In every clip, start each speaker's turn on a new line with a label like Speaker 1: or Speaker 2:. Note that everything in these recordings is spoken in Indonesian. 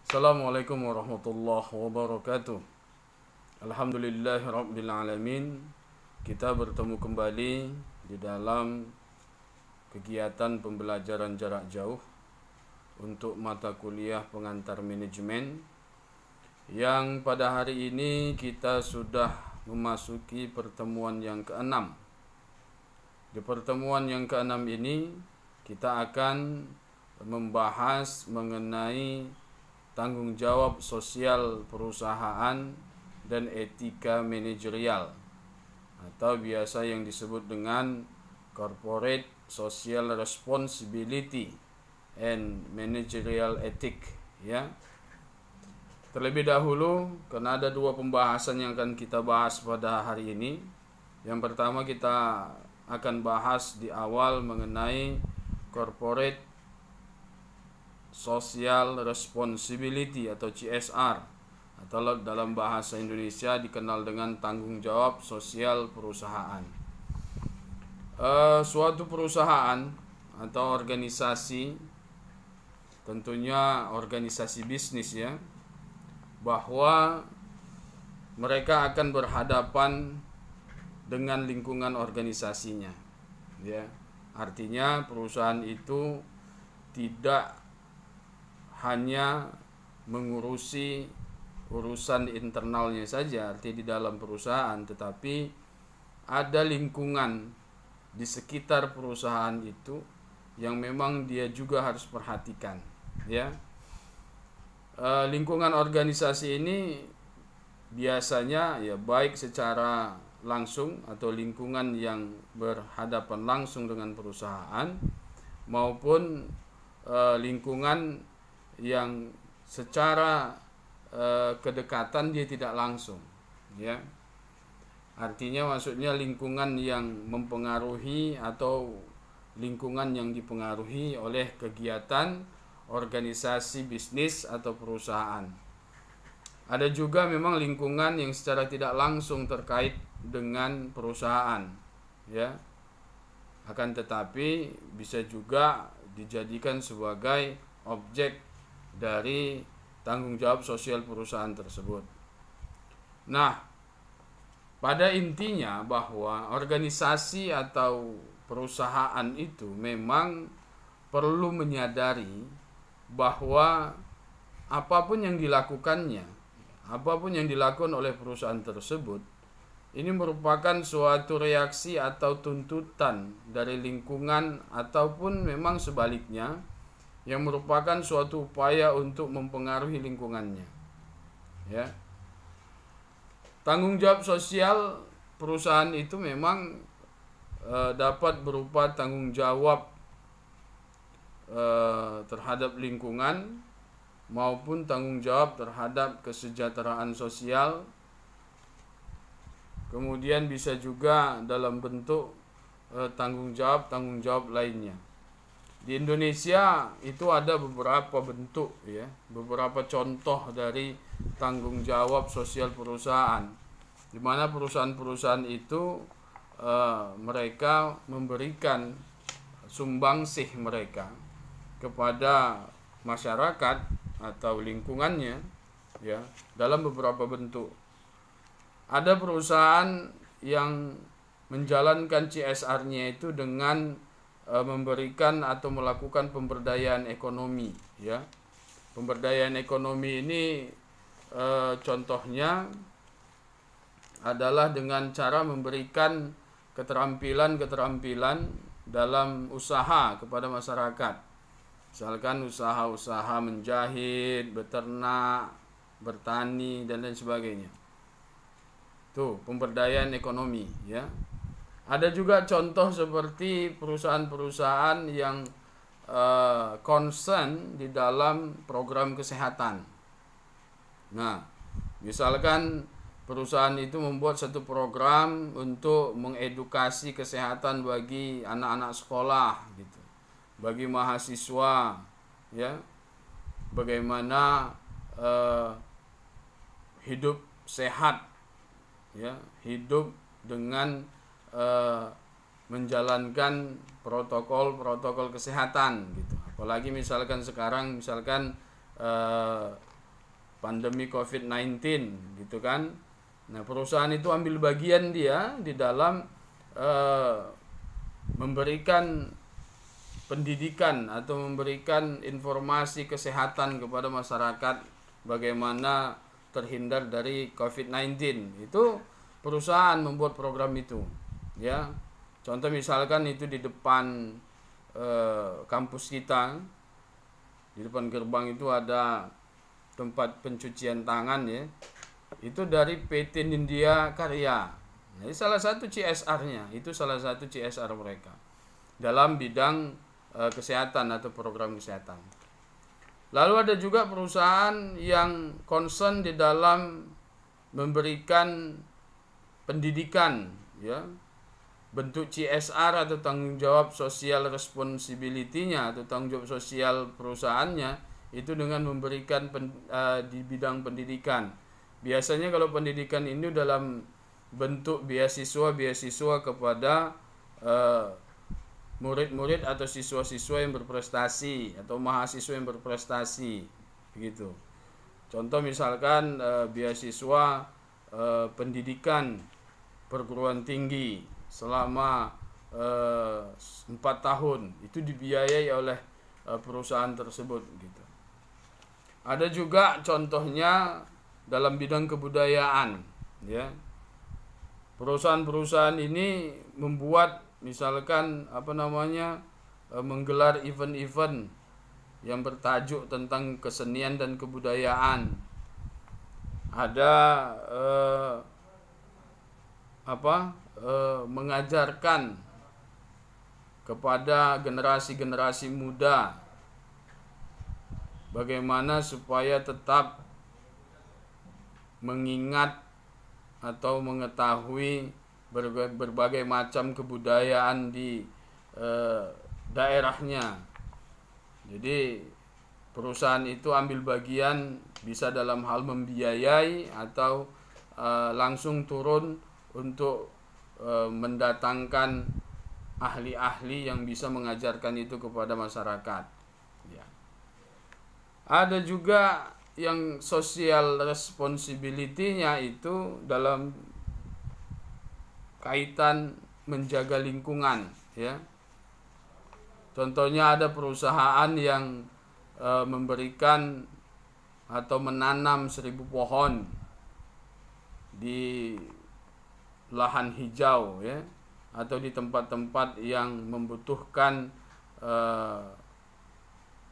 Speaker 1: Assalamualaikum warahmatullahi wabarakatuh. Alhamdulillahirrabbilalamin. Kita bertemu kembali di dalam kegiatan pembelajaran jarak jauh untuk mata kuliah pengantar manajemen, yang pada hari ini kita sudah memasuki pertemuan yang keenam. Di pertemuan yang keenam ini kita akan membahas mengenai tanggung jawab sosial perusahaan dan etika manajerial, atau biasa yang disebut dengan corporate social responsibility and managerial ethic, ya. Terlebih dahulu, karena ada dua pembahasan yang akan kita bahas pada hari ini. Yang pertama, kita akan bahas di awal mengenai corporate social responsibility atau CSR, atau dalam bahasa Indonesia dikenal dengan tanggung jawab sosial perusahaan. Suatu perusahaan atau organisasi, tentunya organisasi bisnis, ya, bahwa mereka akan berhadapan dengan lingkungan organisasinya, ya. Artinya perusahaan itu tidak hanya mengurusi urusan internalnya saja, artinya di dalam perusahaan, tetapi ada lingkungan di sekitar perusahaan itu yang memang dia juga harus perhatikan, ya. Lingkungan organisasi ini biasanya ya baik secara langsung atau lingkungan yang berhadapan langsung dengan perusahaan, maupun lingkungan yang secara kedekatan dia tidak langsung, ya. Artinya maksudnya lingkungan yang mempengaruhi atau lingkungan yang dipengaruhi oleh kegiatan organisasi bisnis atau perusahaan. Ada juga memang lingkungan yang secara tidak langsung terkait dengan perusahaan, ya. Akan tetapi bisa juga dijadikan sebagai objek dari tanggung jawab sosial perusahaan tersebut. Nah, pada intinya bahwa organisasi atau perusahaan itu memang perlu menyadari bahwa apapun yang dilakukannya, apapun yang dilakukan oleh perusahaan tersebut, ini merupakan suatu reaksi atau tuntutan dari lingkungan, ataupun memang sebaliknya, yang merupakan suatu upaya untuk mempengaruhi lingkungannya, ya. Tanggung jawab sosial perusahaan itu memang dapat berupa tanggung jawab terhadap lingkungan, maupun tanggung jawab terhadap kesejahteraan sosial. Kemudian bisa juga dalam bentuk tanggung jawab lainnya. Di Indonesia itu ada beberapa bentuk, ya, beberapa contoh dari tanggung jawab sosial perusahaan, di mana perusahaan-perusahaan itu mereka memberikan sumbangsih mereka kepada masyarakat atau lingkungannya, ya, dalam beberapa bentuk. Ada perusahaan yang menjalankan CSR-nya itu dengan memberikan atau melakukan pemberdayaan ekonomi, ya. Pemberdayaan ekonomi ini contohnya adalah dengan cara memberikan keterampilan dalam usaha kepada masyarakat. Misalkan usaha-usaha menjahit, beternak, bertani, dan lain sebagainya. Tuh, pemberdayaan ekonomi, ya. Ada juga contoh seperti perusahaan-perusahaan yang concern di dalam program kesehatan. Nah, misalkan perusahaan itu membuat satu program untuk mengedukasi kesehatan bagi anak-anak sekolah, gitu, bagi mahasiswa, ya, bagaimana hidup sehat, ya, hidup dengan menjalankan protokol kesehatan, gitu. Apalagi misalkan sekarang pandemi COVID-19 gitu kan. Nah, perusahaan itu ambil bagian dia di dalam memberikan pendidikan atau memberikan informasi kesehatan kepada masyarakat bagaimana terhindar dari COVID-19. Itu perusahaan membuat program itu, ya. Contoh misalkan itu di depan kampus kita, di depan gerbang itu ada tempat pencucian tangan, ya. Itu dari PT Nindya Karya. Nah, ini salah satu CSR-nya, itu salah satu CSR mereka dalam bidang kesehatan atau program kesehatan. Lalu ada juga perusahaan yang concern di dalam memberikan pendidikan, ya, bentuk CSR atau tanggung jawab social responsibility-nya atau tanggung jawab sosial perusahaannya itu dengan memberikan di bidang pendidikan. Biasanya kalau pendidikan ini dalam bentuk beasiswa kepada murid-murid atau siswa-siswa yang berprestasi atau mahasiswa yang berprestasi, begitu. Contoh misalkan beasiswa pendidikan perguruan tinggi selama 4 tahun itu dibiayai oleh perusahaan tersebut, gitu. Ada juga contohnya dalam bidang kebudayaan, ya. Perusahaan-perusahaan ini membuat misalkan menggelar event-event yang bertajuk tentang kesenian dan kebudayaan. Ada mengajarkan kepada generasi-generasi muda bagaimana supaya tetap mengingat atau mengetahui berbagai macam kebudayaan di daerahnya. Jadi perusahaan itu ambil bagian bisa dalam hal membiayai atau langsung turun untuk mendatangkan ahli-ahli yang bisa mengajarkan itu kepada masyarakat, ya. Ada juga yang social responsibility-nya itu dalam kaitan menjaga lingkungan, ya. Contohnya ada perusahaan yang memberikan atau menanam 1000 pohon di lahan hijau, ya, atau di tempat-tempat yang membutuhkan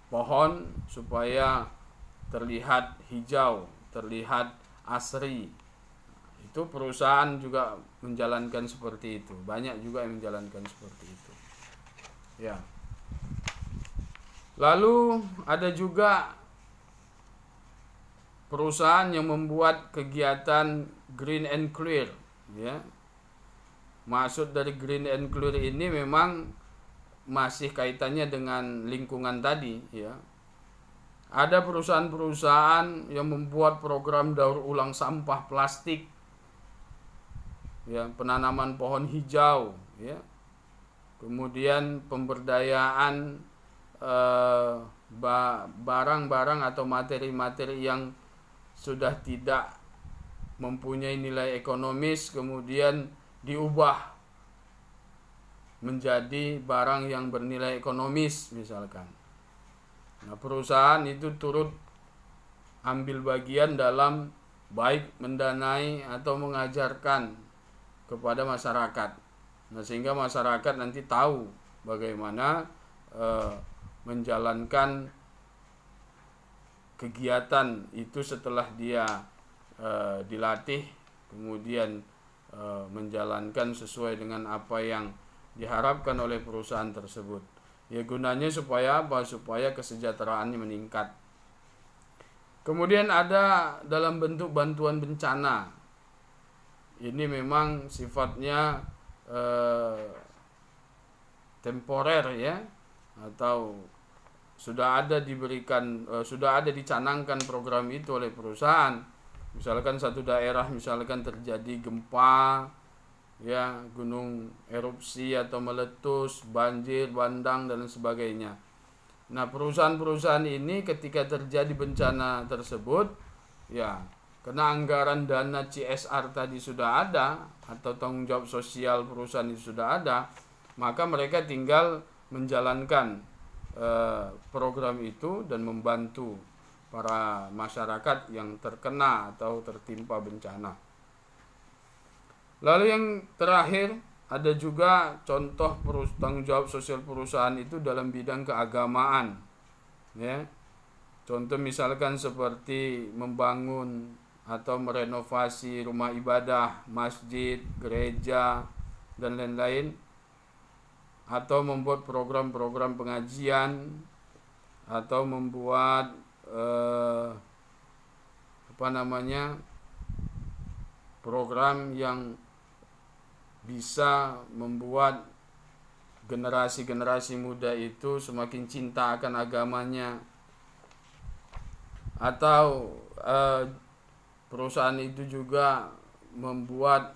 Speaker 1: pohon supaya terlihat hijau, terlihat asri. Itu perusahaan juga menjalankan seperti itu. Banyak juga yang menjalankan seperti itu, ya. Lalu ada juga perusahaan yang membuat kegiatan green and clear, ya. Maksud dari green and clear ini memang masih kaitannya dengan lingkungan tadi, ya. Ada perusahaan-perusahaan yang membuat program daur ulang sampah plastik, ya, penanaman pohon hijau, ya. Kemudian pemberdayaan barang-barang atau materi-materi yang sudah tidak mempunyai nilai ekonomis kemudian diubah menjadi barang yang bernilai ekonomis misalkan. Nah, perusahaan itu turut ambil bagian dalam baik mendanai atau mengajarkan kepada masyarakat. Nah, sehingga masyarakat nanti tahu bagaimana menjalankan kegiatan itu setelah dia dilatih, kemudian menjalankan sesuai dengan apa yang diharapkan oleh perusahaan tersebut. Ya, gunanya supaya apa? Supaya kesejahteraannya meningkat. Kemudian ada dalam bentuk bantuan bencana. Ini memang sifatnya temporer, ya, atau sudah ada dicanangkan program itu oleh perusahaan. Misalkan satu daerah misalkan terjadi gempa, ya, gunung erupsi atau meletus, banjir, bandang dan sebagainya. Nah, perusahaan-perusahaan ini ketika terjadi bencana tersebut Ya, karena anggaran dana CSR tadi sudah ada atau tanggung jawab sosial perusahaan itu sudah ada, maka mereka tinggal menjalankan program itu dan membantu para masyarakat yang terkena atau tertimpa bencana. Lalu yang terakhir, ada juga contoh tanggung jawab sosial perusahaan itu dalam bidang keagamaan. Ya. Contoh misalkan seperti membangun atau merenovasi rumah ibadah, masjid, gereja, dan lain-lain, atau membuat program-program pengajian, atau membuat program yang bisa membuat generasi-generasi muda itu semakin cinta akan agamanya, atau perusahaan itu juga membuat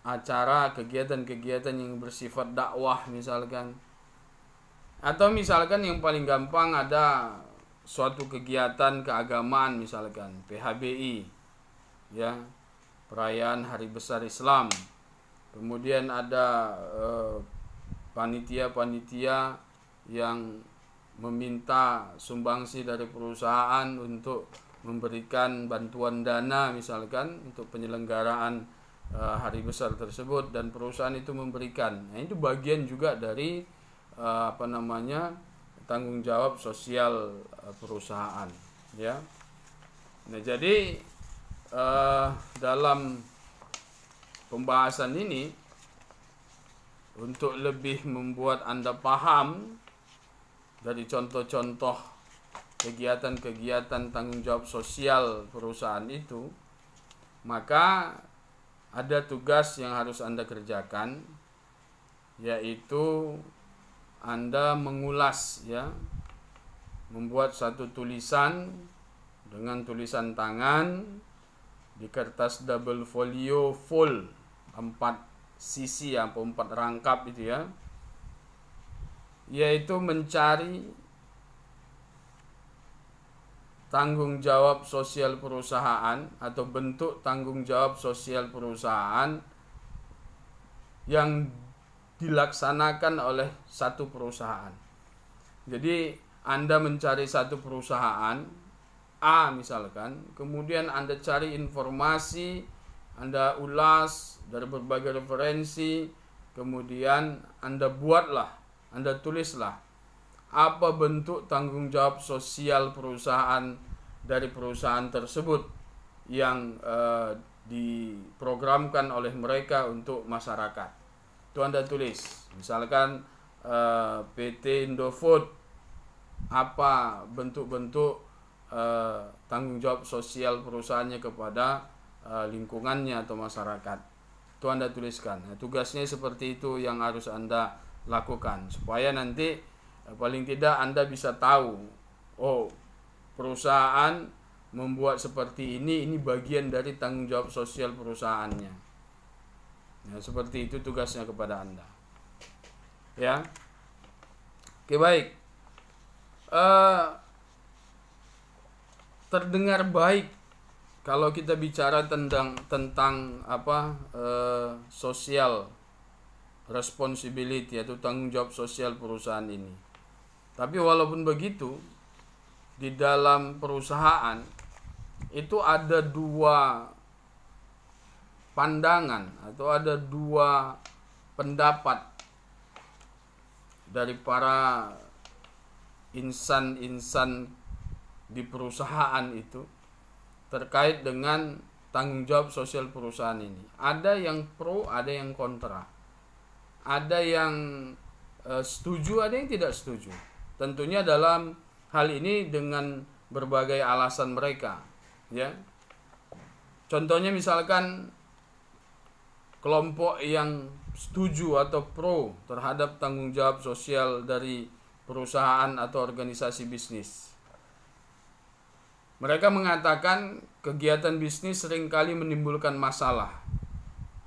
Speaker 1: acara kegiatan-kegiatan yang bersifat dakwah misalkan, atau misalkan yang paling gampang ada suatu kegiatan keagamaan misalkan PHBI, ya, perayaan Hari Besar Islam. Kemudian ada panitia-panitia yang meminta sumbangsi dari perusahaan untuk memberikan bantuan dana misalkan untuk penyelenggaraan hari besar tersebut, dan perusahaan itu memberikan. Nah, itu bagian juga dari tanggung jawab sosial perusahaan, ya. Nah, jadi dalam pembahasan ini, untuk lebih membuat Anda paham dari contoh-contoh kegiatan-kegiatan tanggung jawab sosial perusahaan itu, maka ada tugas yang harus Anda kerjakan, yaitu Anda mengulas, ya, membuat satu tulisan dengan tulisan tangan di kertas double folio full 4 sisi atau 4 rangkap itu, ya, yaitu mencari tanggung jawab sosial perusahaan atau bentuk tanggung jawab sosial perusahaan yang dilaksanakan oleh satu perusahaan. Jadi Anda mencari satu perusahaan A misalkan, kemudian Anda cari informasi, Anda ulas dari berbagai referensi, kemudian Anda tulislah apa bentuk tanggung jawab sosial perusahaan dari perusahaan tersebut yang diprogramkan oleh mereka untuk masyarakat. Itu Anda tulis. Misalkan PT Indofood, apa bentuk-bentuk tanggung jawab sosial perusahaannya kepada lingkungannya atau masyarakat. Itu Anda tuliskan. Nah, tugasnya seperti itu yang harus Anda lakukan, supaya nanti paling tidak Anda bisa tahu, oh, perusahaan membuat seperti ini bagian dari tanggung jawab sosial perusahaannya. Ya, seperti itu tugasnya kepada Anda. Ya. Oke, baik. Terdengar baik kalau kita bicara tentang social responsibility atau tanggung jawab sosial perusahaan ini. Tapi walaupun begitu, di dalam perusahaan itu ada 2 pandangan atau ada 2 pendapat dari para insan-insan di perusahaan itu terkait dengan tanggung jawab sosial perusahaan ini. Ada yang pro, ada yang kontra. Ada yang setuju, ada yang tidak setuju. Tentunya dalam hal ini dengan berbagai alasan mereka, ya. Contohnya misalkan kelompok yang setuju atau pro terhadap tanggung jawab sosial dari perusahaan atau organisasi bisnis. Mereka mengatakan kegiatan bisnis seringkali menimbulkan masalah.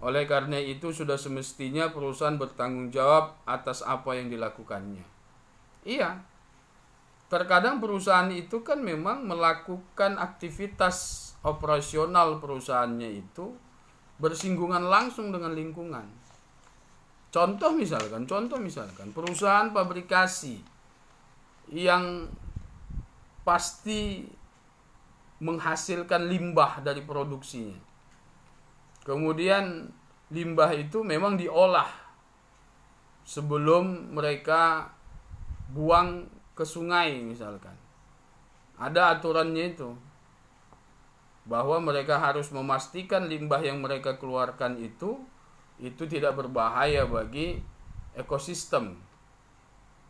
Speaker 1: Oleh karena itu sudah semestinya perusahaan bertanggung jawab atas apa yang dilakukannya. Iya, terkadang perusahaan itu kan memang melakukan aktivitas operasional perusahaannya itu bersinggungan langsung dengan lingkungan. Contoh misalkan perusahaan pabrikasi yang pasti menghasilkan limbah dari produksinya. Kemudian limbah itu memang diolah sebelum mereka buang ke sungai misalkan. Ada aturannya itu, bahwa mereka harus memastikan limbah yang mereka keluarkan itu tidak berbahaya bagi ekosistem,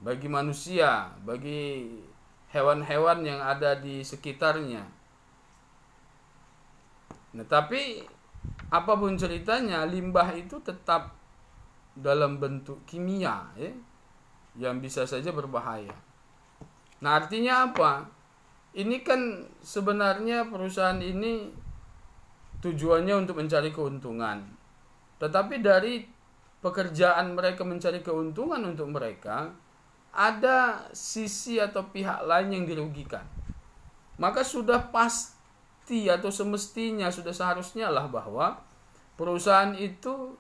Speaker 1: bagi manusia, bagi hewan-hewan yang ada di sekitarnya. Nah, tapi apapun ceritanya, limbah itu tetap dalam bentuk kimia, ya, yang bisa saja berbahaya. Nah, artinya apa? Ini kan sebenarnya perusahaan ini tujuannya untuk mencari keuntungan. Tetapi dari pekerjaan mereka mencari keuntungan untuk mereka, ada sisi atau pihak lain yang dirugikan. Maka sudah pasti atau semestinya, sudah seharusnya lah bahwa perusahaan itu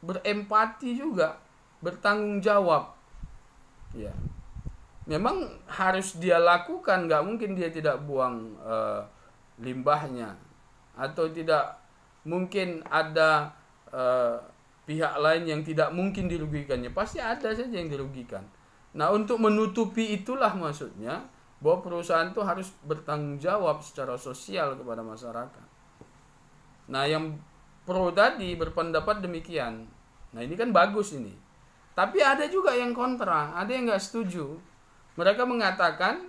Speaker 1: berempati juga, bertanggung jawab. Ya, memang harus dia lakukan, nggak mungkin dia tidak buang limbahnya, atau tidak mungkin ada pihak lain yang tidak mungkin dirugikannya. Pasti ada saja yang dirugikan. Nah, untuk menutupi itulah maksudnya bahwa perusahaan itu harus bertanggung jawab secara sosial kepada masyarakat. Nah, yang pro tadi berpendapat demikian. Nah, ini kan bagus ini. Tapi ada juga yang kontra, ada yang nggak setuju. Mereka mengatakan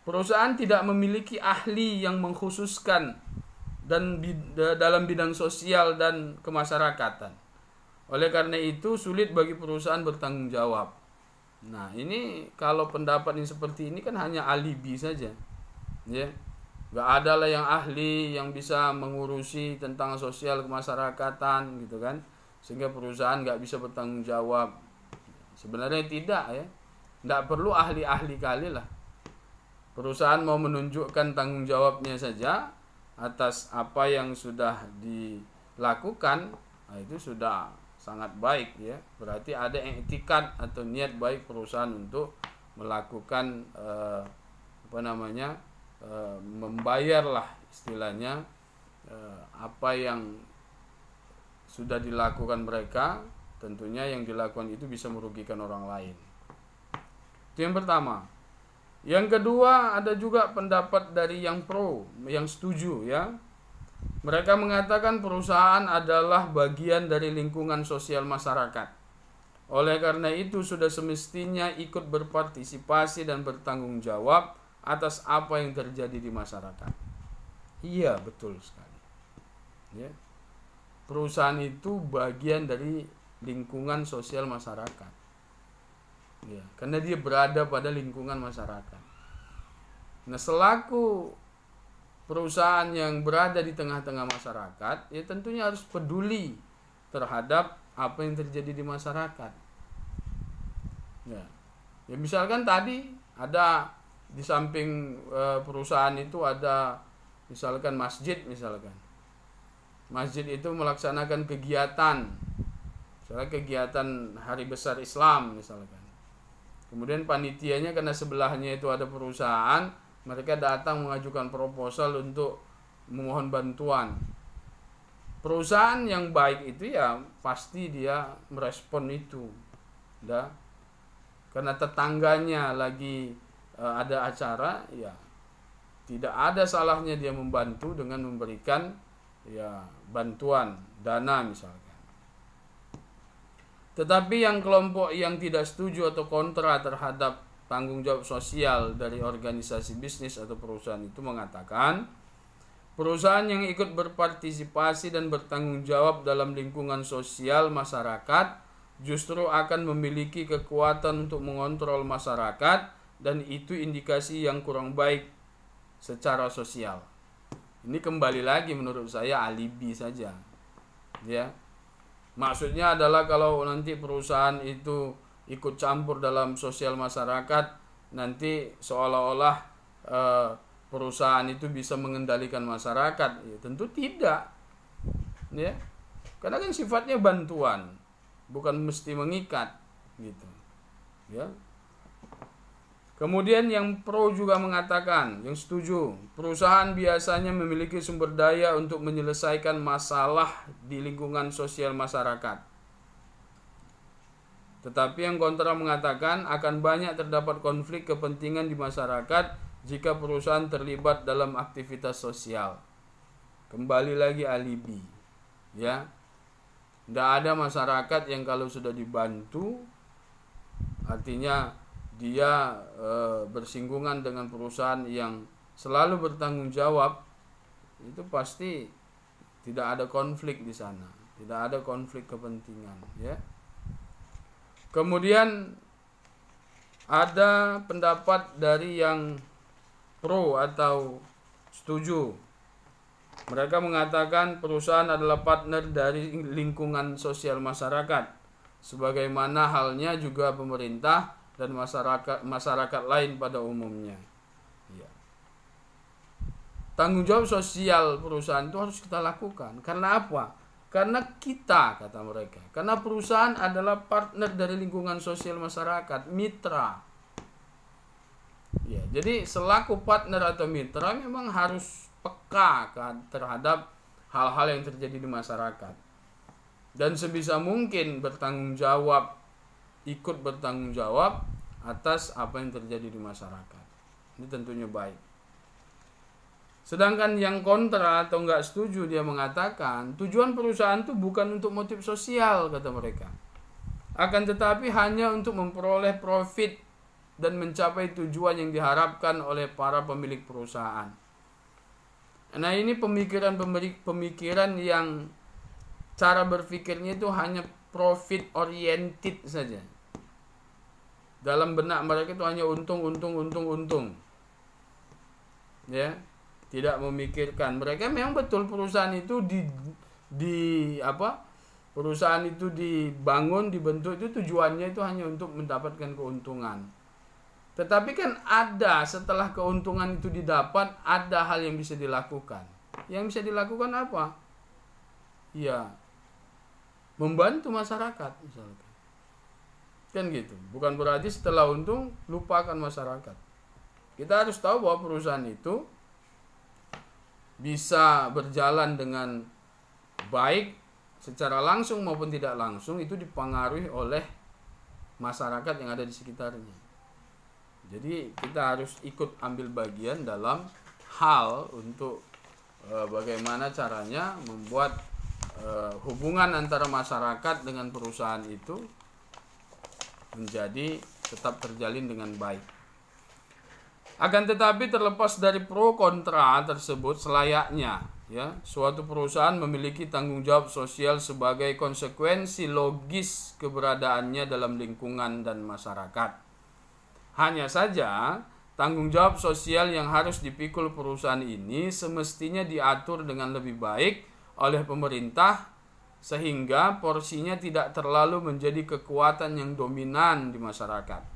Speaker 1: perusahaan tidak memiliki ahli yang mengkhususkan dan dalam bidang sosial dan kemasyarakatan. Oleh karena itu sulit bagi perusahaan bertanggung jawab. Nah, ini kalau pendapat yang seperti ini kan hanya alibi saja, ya. Nggak ada lah yang ahli yang bisa mengurusi tentang sosial kemasyarakatan gitu kan, sehingga perusahaan nggak bisa bertanggung jawab. Sebenarnya tidak, ya. Nggak perlu ahli-ahli kali lah. Perusahaan mau menunjukkan tanggung jawabnya saja atas apa yang sudah dilakukan, nah itu sudah sangat baik, ya. Berarti ada etikat atau niat baik perusahaan untuk melakukan membayarlah istilahnya apa yang sudah dilakukan mereka. Tentunya yang dilakukan itu bisa merugikan orang lain. Itu yang pertama. Yang kedua, ada juga pendapat dari yang pro, yang setuju, ya. Mereka mengatakan perusahaan adalah bagian dari lingkungan sosial masyarakat. Oleh karena itu sudah semestinya ikut berpartisipasi dan bertanggung jawab atas apa yang terjadi di masyarakat. Iya, betul sekali. Ya. Perusahaan itu bagian dari lingkungan sosial masyarakat. Ya, karena dia berada pada lingkungan masyarakat. Nah, selaku perusahaan yang berada di tengah-tengah masyarakat, ya tentunya harus peduli terhadap apa yang terjadi di masyarakat. Ya, ya misalkan tadi ada di samping perusahaan itu ada misalkan masjid misalkan. Masjid itu melaksanakan kegiatan, misalnya kegiatan hari besar Islam misalkan. Kemudian panitianya karena sebelahnya itu ada perusahaan, mereka datang mengajukan proposal untuk memohon bantuan. Perusahaan yang baik itu ya pasti dia merespon itu. Ya. Karena tetangganya lagi ada acara, ya tidak ada salahnya dia membantu dengan memberikan ya bantuan dana misalkan. Tetapi yang kelompok yang tidak setuju atau kontra terhadap tanggung jawab sosial dari organisasi bisnis atau perusahaan itu mengatakan perusahaan yang ikut berpartisipasi dan bertanggung jawab dalam lingkungan sosial masyarakat justru akan memiliki kekuatan untuk mengontrol masyarakat, dan itu indikasi yang kurang baik secara sosial. Ini kembali lagi menurut saya alibi saja, ya. Maksudnya adalah kalau nanti perusahaan itu ikut campur dalam sosial masyarakat, nanti seolah-olah perusahaan itu bisa mengendalikan masyarakat. Ya, tentu tidak. Ya. Karena kan sifatnya bantuan, bukan mesti mengikat gitu. Ya. Kemudian yang pro juga mengatakan, yang setuju, perusahaan biasanya memiliki sumber daya untuk menyelesaikan masalah di lingkungan sosial masyarakat. Tetapi yang kontra mengatakan akan banyak terdapat konflik kepentingan di masyarakat jika perusahaan terlibat dalam aktivitas sosial. Kembali lagi alibi, ya. Tidak ada masyarakat yang kalau sudah dibantu, artinya dia bersinggungan dengan perusahaan yang selalu bertanggung jawab, itu pasti tidak ada konflik di sana, tidak ada konflik kepentingan, ya. Kemudian ada pendapat dari yang pro atau setuju. Mereka mengatakan perusahaan adalah partner dari lingkungan sosial masyarakat, sebagaimana halnya juga pemerintah dan masyarakat lain pada umumnya. Ya. Tanggung jawab sosial perusahaan itu harus kita lakukan. Karena apa? Karena kita, kata mereka, karena perusahaan adalah partner dari lingkungan sosial masyarakat, mitra. Ya, jadi selaku partner atau mitra memang harus peka terhadap hal-hal yang terjadi di masyarakat. Dan sebisa mungkin ikut bertanggung jawab atas apa yang terjadi di masyarakat. Ini tentunya baik. Sedangkan yang kontra atau enggak setuju, dia mengatakan tujuan perusahaan itu bukan untuk motif sosial, kata mereka. Akan tetapi hanya untuk memperoleh profit dan mencapai tujuan yang diharapkan oleh para pemilik perusahaan. Nah, ini pemikiran yang cara berpikirnya itu hanya profit oriented saja. Dalam benak mereka itu hanya untung. Ya, tidak memikirkan. Mereka memang betul perusahaan itu perusahaan itu dibangun, dibentuk, itu tujuannya itu hanya untuk mendapatkan keuntungan. Tetapi kan ada, setelah keuntungan itu didapat, ada hal yang bisa dilakukan. Yang bisa dilakukan apa? Ya, membantu masyarakat misalkan. Kan gitu. Bukan berarti setelah untung lupakan masyarakat. Kita harus tahu bahwa perusahaan itu bisa berjalan dengan baik secara langsung maupun tidak langsung, itu dipengaruhi oleh masyarakat yang ada di sekitarnya. Jadi kita harus ikut ambil bagian dalam hal untuk bagaimana caranya membuat hubungan antara masyarakat dengan perusahaan itu menjadi tetap terjalin dengan baik. Akan tetapi terlepas dari pro kontra tersebut, selayaknya ya suatu perusahaan memiliki tanggung jawab sosial sebagai konsekuensi logis keberadaannya dalam lingkungan dan masyarakat. Hanya saja tanggung jawab sosial yang harus dipikul perusahaan ini semestinya diatur dengan lebih baik oleh pemerintah, sehingga porsinya tidak terlalu menjadi kekuatan yang dominan di masyarakat,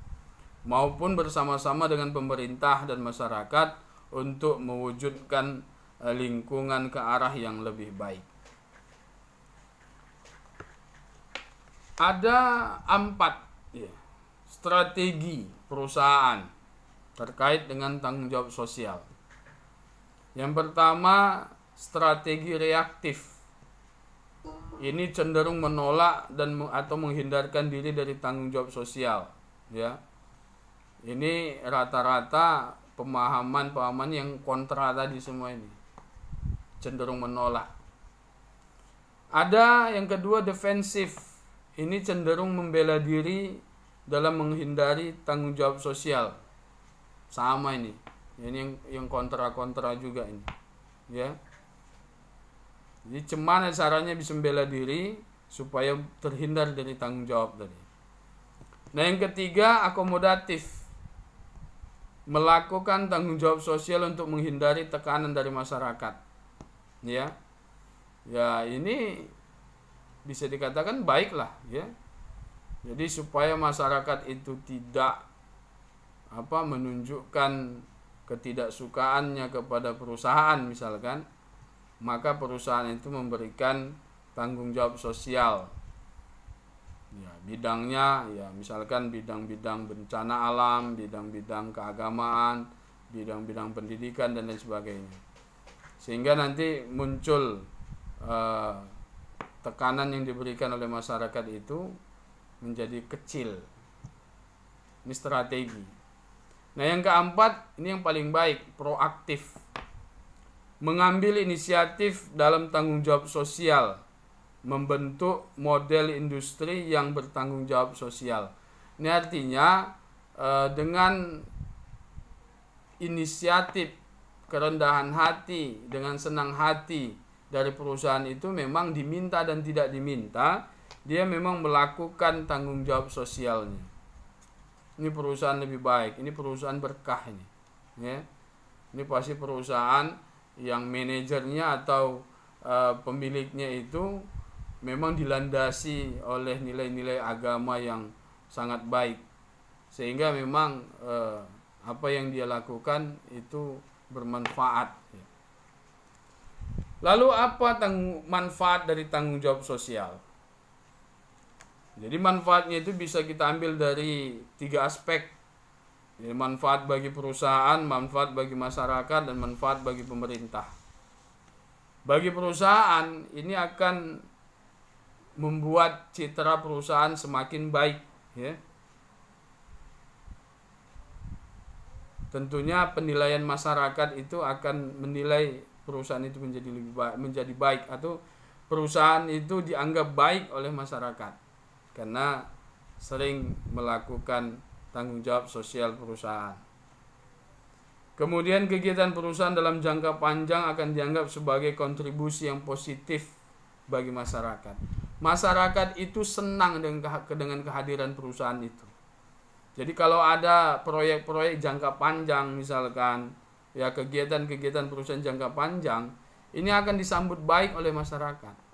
Speaker 1: maupun bersama-sama dengan pemerintah dan masyarakat untuk mewujudkan lingkungan ke arah yang lebih baik. Ada 4 strategi perusahaan terkait dengan tanggung jawab sosial. Yang pertama, strategi reaktif. Ini cenderung menolak atau menghindarkan diri dari tanggung jawab sosial, ya. Ini rata-rata pemahaman yang kontra tadi semua ini, cenderung menolak. Ada yang kedua, defensif. Ini cenderung membela diri dalam menghindari tanggung jawab sosial. Sama ini. Ini yang kontra-kontra juga ini, ya. Jadi gimana caranya bisa membela diri supaya terhindar dari tanggung jawab tadi. Nah, yang ketiga, akomodatif. Melakukan tanggung jawab sosial untuk menghindari tekanan dari masyarakat. Ya. Ya, ini bisa dikatakan baiklah, ya. Jadi supaya masyarakat itu tidak menunjukkan ketidaksukaannya kepada perusahaan misalkan, maka perusahaan itu memberikan tanggung jawab sosial. Ya, bidangnya ya misalkan bidang-bidang bencana alam, bidang-bidang keagamaan, bidang-bidang pendidikan dan lain sebagainya. Sehingga nanti muncul tekanan yang diberikan oleh masyarakat itu menjadi kecil. Ini strategi. Nah, yang keempat, ini yang paling baik, proaktif. Mengambil inisiatif dalam tanggung jawab sosial, membentuk model industri yang bertanggung jawab sosial. Ini artinya dengan inisiatif, kerendahan hati, dengan senang hati dari perusahaan itu memang diminta dan tidak diminta, dia memang melakukan tanggung jawab sosialnya. Ini perusahaan lebih baik, ini perusahaan berkah ini. Ya. Ini pasti perusahaan yang manajernya atau pemiliknya itu memang dilandasi oleh nilai-nilai agama yang sangat baik. Sehingga memang apa yang dia lakukan itu bermanfaat. Lalu apa manfaat dari tanggung jawab sosial? Jadi manfaatnya itu bisa kita ambil dari 3 aspek. Jadi manfaat bagi perusahaan, manfaat bagi masyarakat, dan manfaat bagi pemerintah. Bagi perusahaan ini akan membuat citra perusahaan semakin baik, ya. Tentunya penilaian masyarakat itu akan menilai perusahaan itu menjadi baik atau perusahaan itu dianggap baik oleh masyarakat karena sering melakukan tanggung jawab sosial perusahaan. Kemudian kegiatan perusahaan dalam jangka panjang akan dianggap sebagai kontribusi yang positif bagi masyarakat. Masyarakat itu senang dengan kehadiran perusahaan itu. Jadi kalau ada proyek-proyek jangka panjang misalkan, ya kegiatan-kegiatan perusahaan jangka panjang, ini akan disambut baik oleh masyarakat.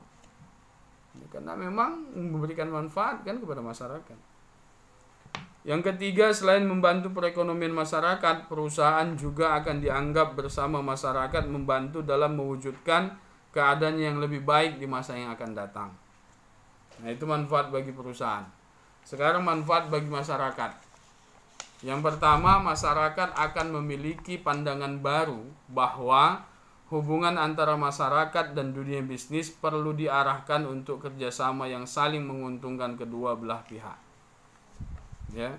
Speaker 1: Karena memang memberikan manfaat kan kepada masyarakat. Yang ketiga, selain membantu perekonomian masyarakat, perusahaan juga akan dianggap bersama masyarakat membantu dalam mewujudkan keadaan yang lebih baik di masa yang akan datang. Nah, itu manfaat bagi perusahaan. Sekarang manfaat bagi masyarakat. Yang pertama, masyarakat akan memiliki pandangan baru bahwa hubungan antara masyarakat dan dunia bisnis perlu diarahkan untuk kerjasama yang saling menguntungkan kedua belah pihak. Ya.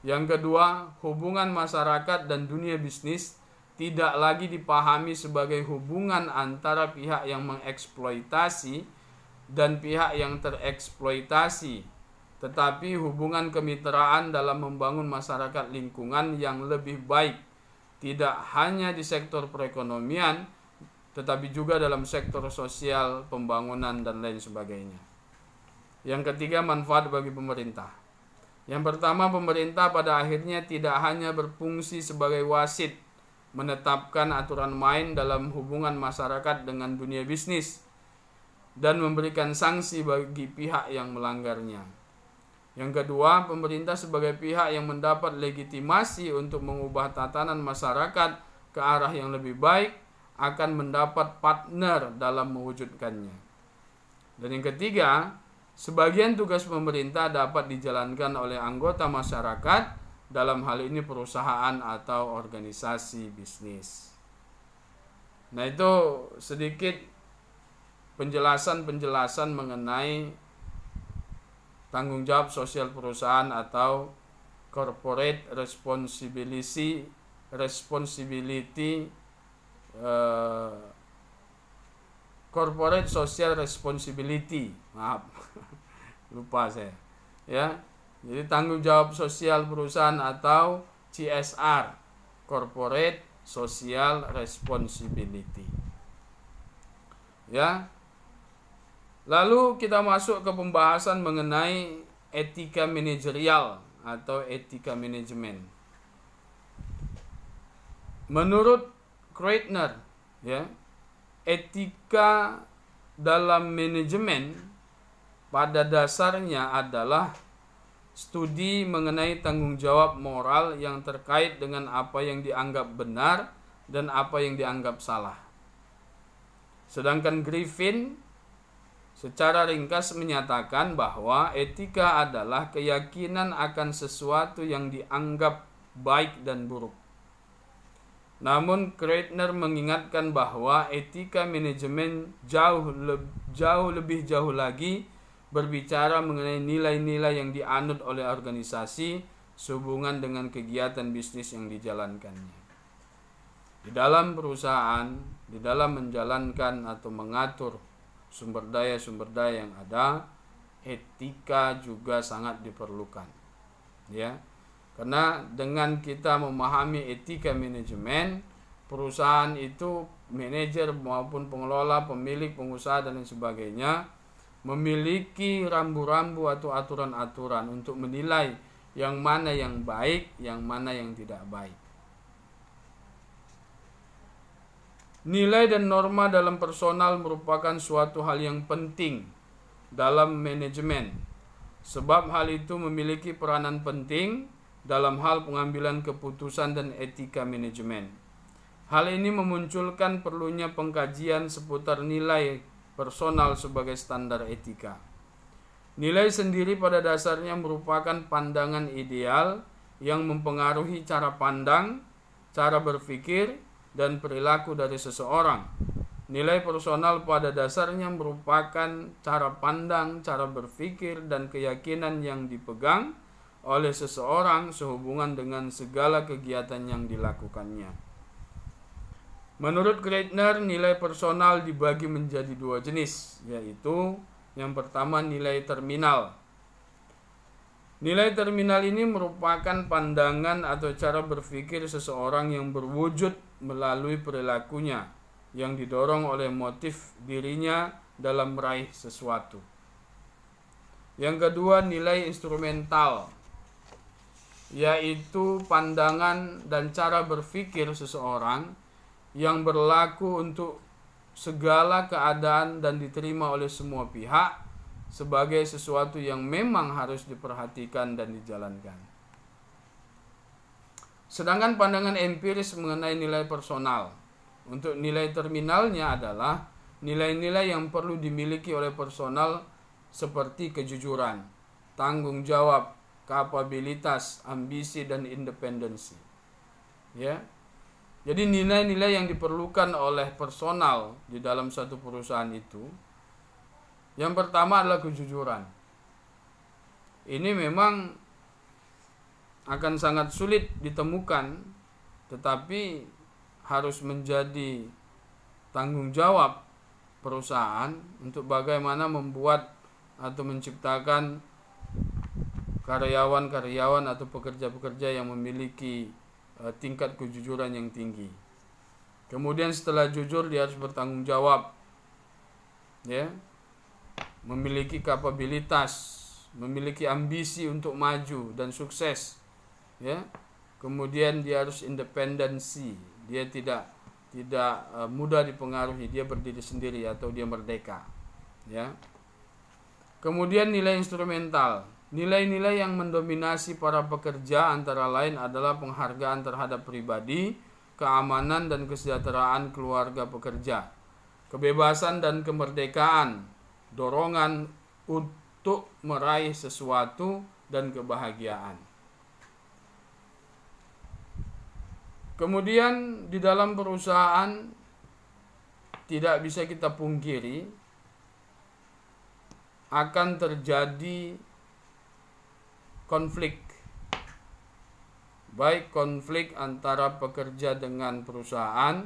Speaker 1: Yang kedua, hubungan masyarakat dan dunia bisnis tidak lagi dipahami sebagai hubungan antara pihak yang mengeksploitasi dan pihak yang tereksploitasi, tetapi hubungan kemitraan dalam membangun masyarakat lingkungan yang lebih baik, tidak hanya di sektor perekonomian, tetapi juga dalam sektor sosial, pembangunan, dan lain sebagainya. Yang ketiga, manfaat bagi pemerintah. Yang pertama, pemerintah pada akhirnya tidak hanya berfungsi sebagai wasit, menetapkan aturan main dalam hubungan masyarakat dengan dunia bisnis, dan memberikan sanksi bagi pihak yang melanggarnya. Yang kedua, pemerintah sebagai pihak yang mendapat legitimasi untuk mengubah tatanan masyarakat ke arah yang lebih baik akan mendapat partner dalam mewujudkannya. Dan yang ketiga, sebagian tugas pemerintah dapat dijalankan oleh anggota masyarakat, dalam hal ini perusahaan atau organisasi bisnis. Nah, itu sedikit penjelasan mengenai tanggung jawab sosial perusahaan atau corporate responsibility corporate social responsibility. Maaf. Lupa saya. Ya. Jadi tanggung jawab sosial perusahaan atau CSR, corporate social responsibility. Ya. Lalu kita masuk ke pembahasan mengenai etika manajerial atau etika manajemen. Menurut Kreitner, ya, etika dalam manajemen pada dasarnya adalah studi mengenai tanggung jawab moral yang terkait dengan apa yang dianggap benar dan apa yang dianggap salah. Sedangkan Griffin secara ringkas menyatakan bahwa etika adalah keyakinan akan sesuatu yang dianggap baik dan buruk. Namun Kreitner mengingatkan bahwa etika manajemen jauh lebih jauh lagi berbicara mengenai nilai-nilai yang dianut oleh organisasi sehubungan dengan kegiatan bisnis yang dijalankannya. Di dalam perusahaan, di dalam menjalankan atau mengatur sumber daya yang ada, etika juga sangat diperlukan. Ya. Karena dengan kita memahami etika manajemen, perusahaan itu manajer maupun pengelola, pemilik, pengusaha dan lain sebagainya memiliki rambu-rambu atau aturan-aturan untuk menilai yang mana yang baik, yang mana yang tidak baik. Nilai dan norma dalam personal merupakan suatu hal yang penting dalam manajemen, sebab hal itu memiliki peranan penting dalam hal pengambilan keputusan dan etika manajemen. Hal ini memunculkan perlunya pengkajian seputar nilai personal sebagai standar etika. Nilai sendiri pada dasarnya merupakan pandangan ideal yang mempengaruhi cara pandang, cara berpikir, dan perilaku dari seseorang. Nilai personal pada dasarnya merupakan cara pandang, cara berpikir, dan keyakinan yang dipegang oleh seseorang sehubungan dengan segala kegiatan yang dilakukannya. Menurut Kreitner, nilai personal dibagi menjadi dua jenis, yaitu yang pertama nilai terminal. Nilai terminal ini merupakan pandangan atau cara berpikir seseorang yang berwujud melalui perilakunya, yang didorong oleh motif dirinya dalam meraih sesuatu. Yang kedua, nilai instrumental, yaitu pandangan dan cara berpikir seseorang yang berlaku untuk segala keadaan dan diterima oleh semua pihak sebagai sesuatu yang memang harus diperhatikan dan dijalankan. Sedangkan pandangan empiris mengenai nilai personal, untuk nilai terminalnya adalah nilai-nilai yang perlu dimiliki oleh personal seperti kejujuran, tanggung jawab, kapabilitas, ambisi, dan independensi. Ya. Jadi nilai-nilai yang diperlukan oleh personal di dalam satu perusahaan itu, yang pertama adalah kejujuran. Ini memang akan sangat sulit ditemukan, tetapi harus menjadi tanggung jawab perusahaan untuk bagaimana membuat atau menciptakan karyawan-karyawan atau pekerja-pekerja yang memiliki tingkat kejujuran yang tinggi. Kemudian setelah jujur dia harus bertanggung jawab, ya, memiliki kapabilitas, memiliki ambisi untuk maju dan sukses, ya. Kemudian dia harus independensi, dia tidak mudah dipengaruhi, dia berdiri sendiri atau dia merdeka, ya. Kemudian nilai instrumental. Nilai-nilai yang mendominasi para pekerja antara lain adalah penghargaan terhadap pribadi, keamanan dan kesejahteraan keluarga pekerja, kebebasan dan kemerdekaan, dorongan untuk meraih sesuatu, dan kebahagiaan. Kemudian di dalam perusahaan tidak bisa kita pungkiri akan terjadi konflik, baik konflik antara pekerja dengan perusahaan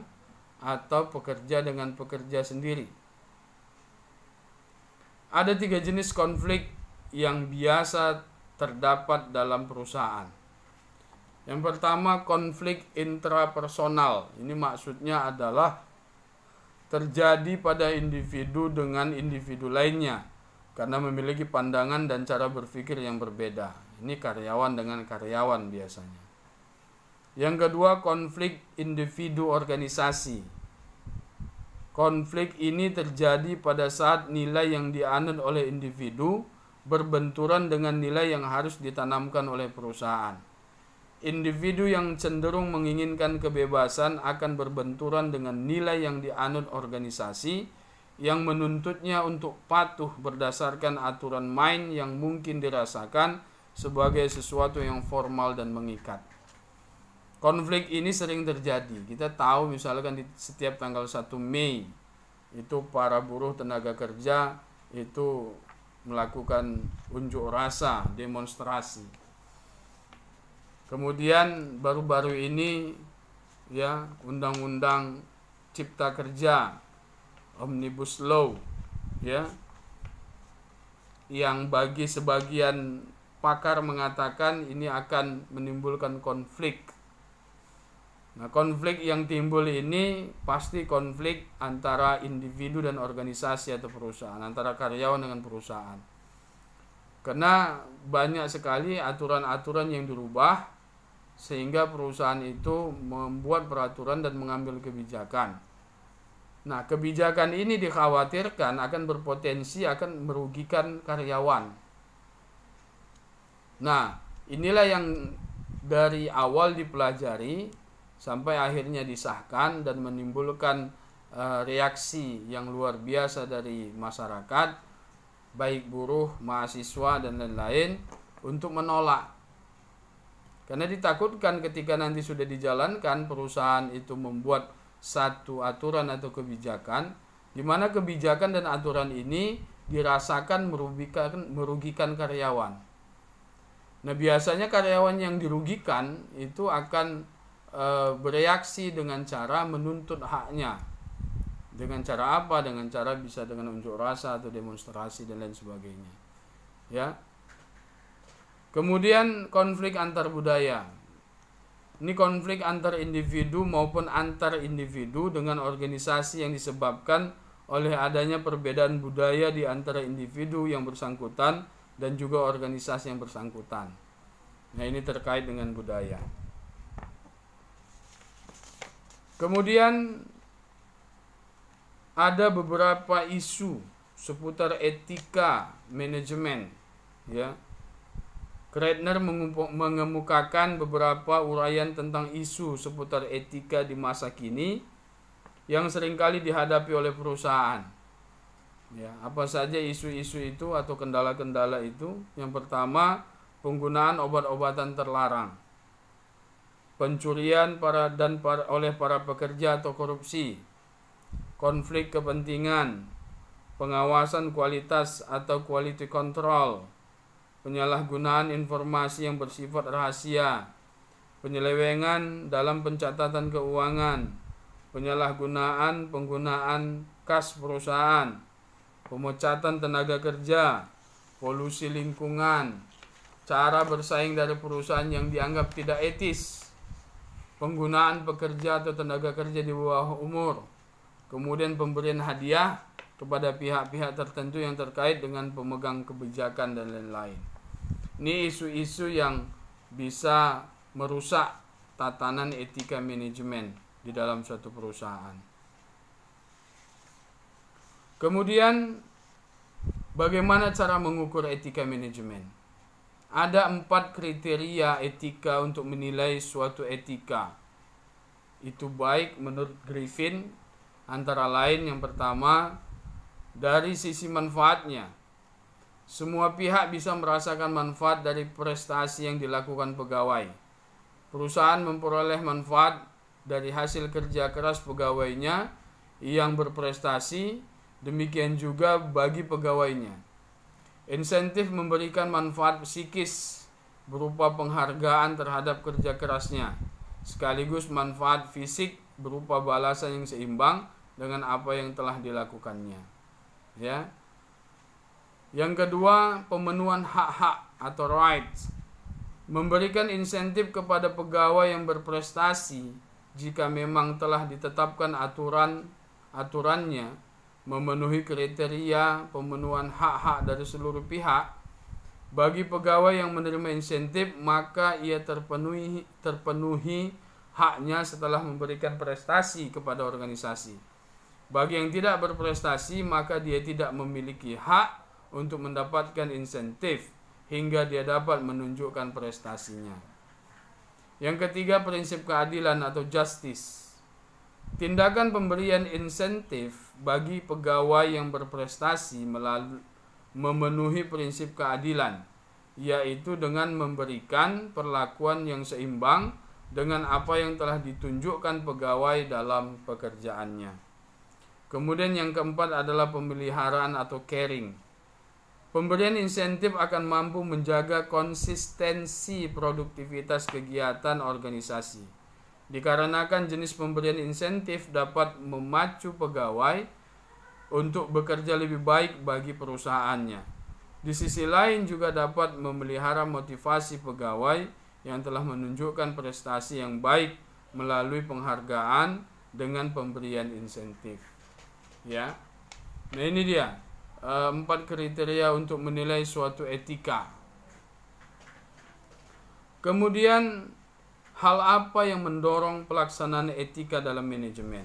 Speaker 1: atau pekerja dengan pekerja sendiri. Ada 3 jenis konflik yang biasa terdapat dalam perusahaan. Yang pertama, konflik intrapersonal. Ini maksudnya adalah terjadi pada individu dengan individu lainnya karena memiliki pandangan dan cara berpikir yang berbeda. Ini karyawan dengan karyawan biasanya. Yang kedua, konflik individu organisasi. Konflik ini terjadi pada saat nilai yang dianut oleh individu berbenturan dengan nilai yang harus ditanamkan oleh perusahaan. Individu yang cenderung menginginkan kebebasan akan berbenturan dengan nilai yang dianut organisasi yang menuntutnya untuk patuh berdasarkan aturan main yang mungkin dirasakan sebagai sesuatu yang formal dan mengikat. Konflik ini sering terjadi. Kita tahu misalkan di setiap tanggal 1 Mei itu para buruh tenaga kerja itu melakukan unjuk rasa, demonstrasi. Kemudian baru-baru ini ya undang-undang Cipta Kerja, Omnibus Law, ya, yang bagi sebagian pakar mengatakan ini akan menimbulkan konflik. Nah, konflik yang timbul ini pasti konflik antara individu dan organisasi atau perusahaan, antara karyawan dengan perusahaan. Karena banyak sekali aturan-aturan yang dirubah sehingga perusahaan itu membuat peraturan dan mengambil kebijakan. Nah, kebijakan ini dikhawatirkan akan berpotensi akan merugikan karyawan. Nah, inilah yang dari awal dipelajari sampai akhirnya disahkan dan menimbulkan reaksi yang luar biasa dari masyarakat, baik buruh, mahasiswa, dan lain-lain, untuk menolak. Karena ditakutkan ketika nanti sudah dijalankan, perusahaan itu membuat satu aturan atau kebijakan, di mana kebijakan dan aturan ini dirasakan merugikan karyawan. Nah, biasanya karyawan yang dirugikan itu akan bereaksi dengan cara menuntut haknya. Dengan cara apa? Dengan cara bisa dengan unjuk rasa atau demonstrasi dan lain sebagainya. Ya. Kemudian konflik antar budaya. Ini konflik antar individu maupun antar individu dengan organisasi yang disebabkan oleh adanya perbedaan budaya di antara individu yang bersangkutan dan juga organisasi yang bersangkutan. Nah, ini terkait dengan budaya. Kemudian ada beberapa isu seputar etika manajemen, ya. Kreitner mengemukakan beberapa uraian tentang isu seputar etika di masa kini yang seringkali dihadapi oleh perusahaan. Ya, apa saja isu-isu itu atau kendala-kendala itu? Yang pertama, penggunaan obat-obatan terlarang, pencurian oleh para pekerja atau korupsi, konflik kepentingan, pengawasan kualitas atau quality control, penyalahgunaan informasi yang bersifat rahasia, penyelewengan dalam pencatatan keuangan, penyalahgunaan penggunaan kas perusahaan, pemecatan tenaga kerja, polusi lingkungan, cara bersaing dari perusahaan yang dianggap tidak etis, penggunaan pekerja atau tenaga kerja di bawah umur, kemudian pemberian hadiah kepada pihak-pihak tertentu yang terkait dengan pemegang kebijakan dan lain-lain. Ini isu-isu yang bisa merusak tatanan etika manajemen di dalam suatu perusahaan. Kemudian, bagaimana cara mengukur etika manajemen? Ada 4 kriteria etika untuk menilai suatu etika. Itu baik menurut Griffin, antara lain yang pertama, dari sisi manfaatnya. Semua pihak bisa merasakan manfaat dari prestasi yang dilakukan pegawai. Perusahaan memperoleh manfaat dari hasil kerja keras pegawainya yang berprestasi, demikian juga bagi pegawainya. Insentif memberikan manfaat psikis berupa penghargaan terhadap kerja kerasnya, sekaligus manfaat fisik berupa balasan yang seimbang dengan apa yang telah dilakukannya. Ya. Yang kedua, pemenuhan hak-hak atau rights. Memberikan insentif kepada pegawai yang berprestasi jika memang telah ditetapkan aturannya memenuhi kriteria pemenuhan hak-hak dari seluruh pihak. Bagi pegawai yang menerima insentif, maka ia terpenuhi haknya setelah memberikan prestasi kepada organisasi. Bagi yang tidak berprestasi, maka dia tidak memiliki hak untuk mendapatkan insentif hingga dia dapat menunjukkan prestasinya. Yang ketiga, prinsip keadilan atau justice. Tindakan pemberian insentif bagi pegawai yang berprestasi memenuhi prinsip keadilan, yaitu dengan memberikan perlakuan yang seimbang dengan apa yang telah ditunjukkan pegawai dalam pekerjaannya. Kemudian yang keempat adalah pemeliharaan atau caring. Pemberian insentif akan mampu menjaga konsistensi produktivitas kegiatan organisasi. Dikarenakan jenis pemberian insentif dapat memacu pegawai untuk bekerja lebih baik bagi perusahaannya. Di sisi lain juga dapat memelihara motivasi pegawai yang telah menunjukkan prestasi yang baik melalui penghargaan dengan pemberian insentif. Ya. Nah, ini dia 4 kriteria untuk menilai suatu etika. Kemudian hal apa yang mendorong pelaksanaan etika dalam manajemen?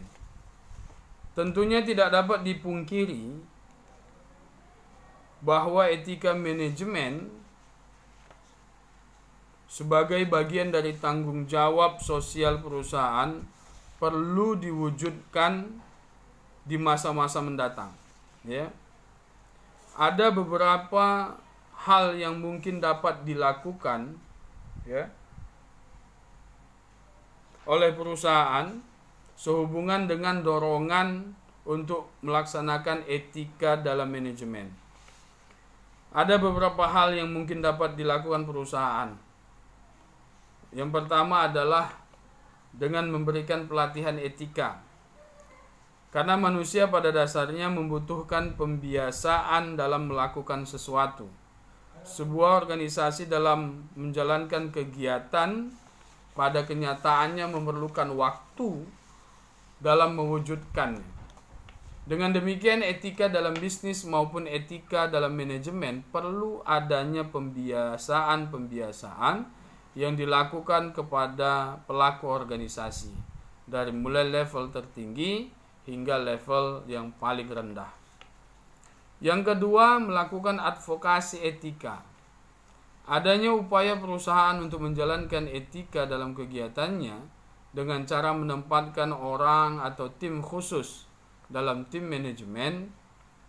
Speaker 1: Tentunya tidak dapat dipungkiri bahwa etika manajemen sebagai bagian dari tanggung jawab sosial perusahaan perlu diwujudkan di masa-masa mendatang. Ya. Ada beberapa hal yang mungkin dapat dilakukan, ya, oleh perusahaan sehubungan dengan dorongan untuk melaksanakan etika dalam manajemen. Ada beberapa hal yang mungkin dapat dilakukan perusahaan. Yang pertama adalah dengan memberikan pelatihan etika. Karena manusia pada dasarnya membutuhkan pembiasaan dalam melakukan sesuatu. Sebuah organisasi dalam menjalankan kegiatan pada kenyataannya memerlukan waktu dalam mewujudkannya. Dengan demikian, etika dalam bisnis maupun etika dalam manajemen perlu adanya pembiasaan yang dilakukan kepada pelaku organisasi dari mulai level tertinggi hingga level yang paling rendah. Yang kedua, melakukan advokasi etika. Adanya upaya perusahaan untuk menjalankan etika dalam kegiatannya dengan cara menempatkan orang atau tim khusus dalam tim manajemen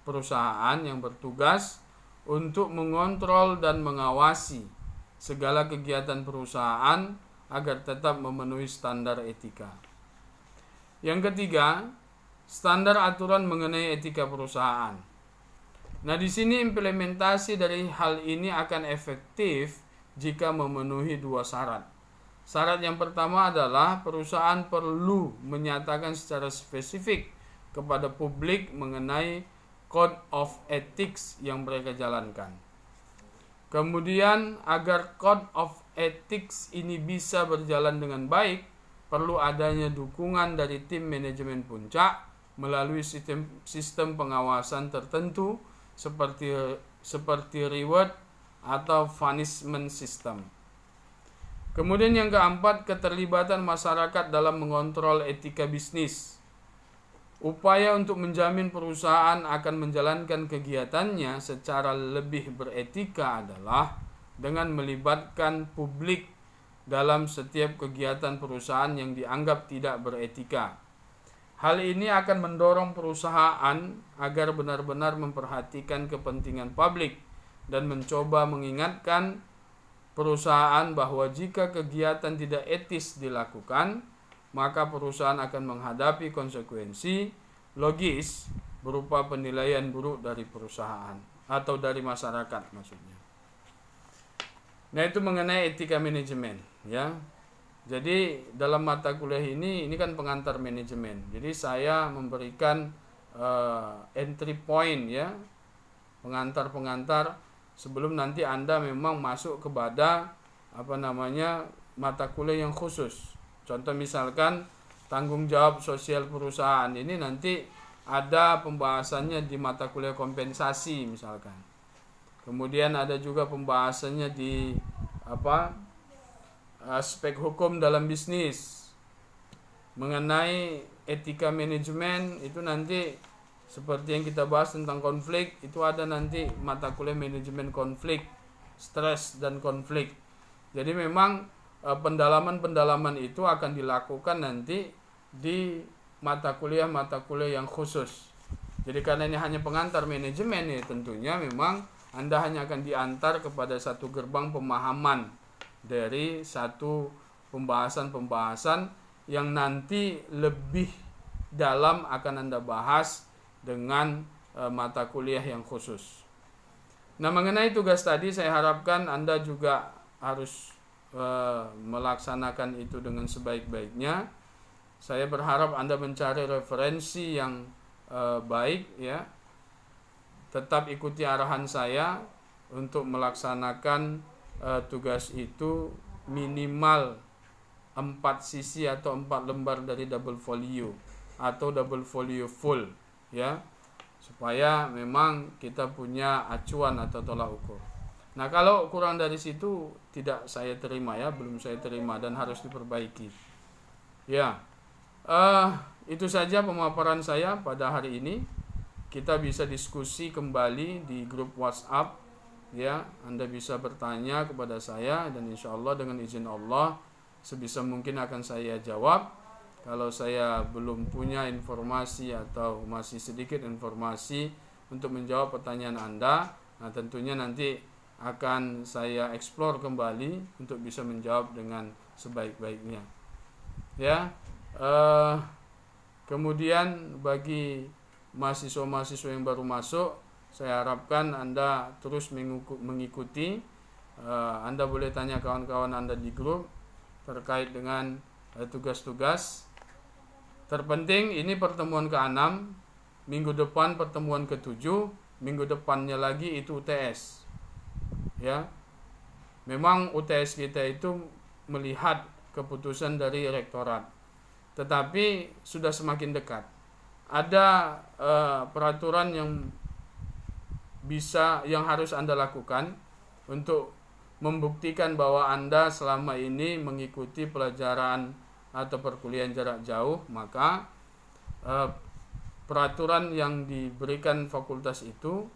Speaker 1: perusahaan yang bertugas untuk mengontrol dan mengawasi segala kegiatan perusahaan agar tetap memenuhi standar etika. Yang ketiga, standar aturan mengenai etika perusahaan. Nah, di sini implementasi dari hal ini akan efektif jika memenuhi 2 syarat. Syarat yang pertama adalah perusahaan perlu menyatakan secara spesifik kepada publik mengenai code of ethics yang mereka jalankan. Kemudian, agar code of ethics ini bisa berjalan dengan baik, perlu adanya dukungan dari tim manajemen puncak melalui sistem pengawasan tertentu seperti reward atau punishment system. Kemudian yang keempat, keterlibatan masyarakat dalam mengontrol etika bisnis. Upaya untuk menjamin perusahaan akan menjalankan kegiatannya secara lebih beretika adalah dengan melibatkan publik dalam setiap kegiatan perusahaan yang dianggap tidak beretika. Hal ini akan mendorong perusahaan agar benar-benar memperhatikan kepentingan publik dan mencoba mengingatkan perusahaan bahwa jika kegiatan tidak etis dilakukan, maka perusahaan akan menghadapi konsekuensi logis berupa penilaian buruk dari perusahaan atau dari masyarakat maksudnya. Nah, itu mengenai etika manajemen, ya. Jadi dalam mata kuliah ini kan pengantar manajemen. Jadi saya memberikan entry point, ya, pengantar sebelum nanti Anda memang masuk kepada mata kuliah yang khusus. Contoh misalkan tanggung jawab sosial perusahaan ini nanti ada pembahasannya di mata kuliah kompensasi misalkan. Kemudian ada juga pembahasannya di aspek hukum dalam bisnis. Mengenai etika manajemen itu nanti seperti yang kita bahas tentang konflik, itu ada nanti mata kuliah manajemen konflik, stres dan konflik. Jadi memang pendalaman-pendalaman itu akan dilakukan nanti di mata kuliah yang khusus. Jadi karena ini hanya pengantar manajemen ya, tentunya memang Anda hanya akan diantar kepada satu gerbang pemahaman dari satu pembahasan-pembahasan yang nanti lebih dalam akan Anda bahas dengan mata kuliah yang khusus. Nah, mengenai tugas tadi saya harapkan Anda juga harus melaksanakan itu dengan sebaik-baiknya. Saya berharap Anda mencari referensi yang baik ya. Tetap ikuti arahan saya untuk melaksanakan tugas itu minimal 4 sisi atau 4 lembar dari double folio atau double folio full ya, supaya memang kita punya acuan atau tolak ukur. Nah, kalau kurang dari situ tidak saya terima ya, belum saya terima dan harus diperbaiki. Ya, itu saja pemaparan saya pada hari ini. Kita bisa diskusi kembali di grup WhatsApp ya. Anda bisa bertanya kepada saya dan insya Allah dengan izin Allah sebisa mungkin akan saya jawab. Kalau saya belum punya informasi atau masih sedikit informasi untuk menjawab pertanyaan Anda, nah tentunya nanti akan saya eksplor kembali untuk bisa menjawab dengan sebaik-baiknya. Ya, kemudian bagi mahasiswa-mahasiswa yang baru masuk, saya harapkan Anda terus mengikuti. Anda boleh tanya kawan-kawan Anda di grup terkait dengan tugas-tugas. Terpenting ini pertemuan ke-6, minggu depan pertemuan ke-7, minggu depannya lagi itu UTS. Ya. Memang UTS kita itu melihat keputusan dari rektorat. Tetapi sudah semakin dekat. Ada peraturan yang harus Anda lakukan untuk membuktikan bahwa Anda selama ini mengikuti pelajaran atau perkuliahan jarak jauh, maka peraturan yang diberikan fakultas itu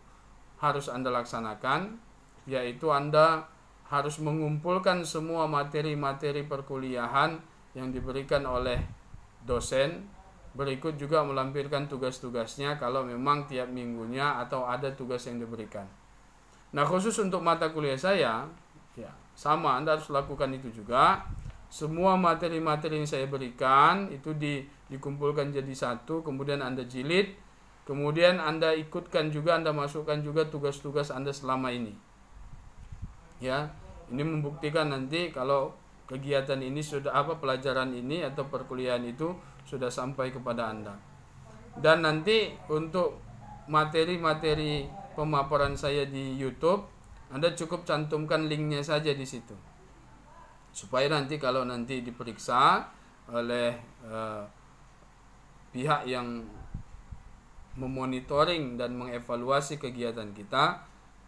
Speaker 1: harus Anda laksanakan, yaitu Anda harus mengumpulkan semua materi-materi perkuliahan yang diberikan oleh dosen, berikut juga melampirkan tugas-tugasnya kalau memang tiap minggunya atau ada tugas yang diberikan. Nah, khusus untuk mata kuliah saya, ya sama, Anda harus lakukan itu juga. Semua materi-materi yang saya berikan itu dikumpulkan jadi satu, kemudian Anda jilid, kemudian Anda ikutkan juga, Anda masukkan juga tugas-tugas Anda selama ini. Ya, ini membuktikan nanti kalau kegiatan ini sudah pelajaran ini atau perkuliahan itu sudah sampai kepada Anda. Dan nanti untuk materi-materi pemaparan saya di YouTube, Anda cukup cantumkan linknya saja di situ. Supaya nanti kalau nanti diperiksa oleh pihak yang memonitoring dan mengevaluasi kegiatan kita,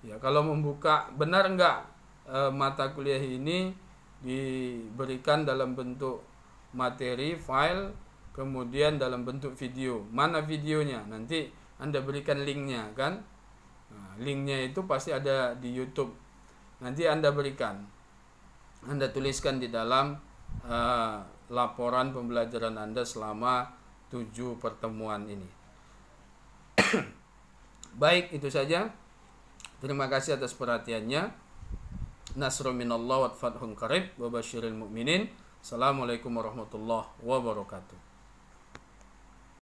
Speaker 1: ya kalau membuka benar enggak mata kuliah ini diberikan dalam bentuk materi, file, kemudian dalam bentuk video. Mana videonya? Nanti Anda berikan linknya kan? Nah, linknya itu pasti ada di YouTube. Nanti Anda berikan. Anda tuliskan di dalam laporan pembelajaran Anda selama 7 pertemuan ini. Baik, itu saja. Terima kasih atas perhatiannya. Nasrun minallah wa fathun qarib wa basyiril mu'minin. Assalamualaikum warahmatullahi wabarakatuh.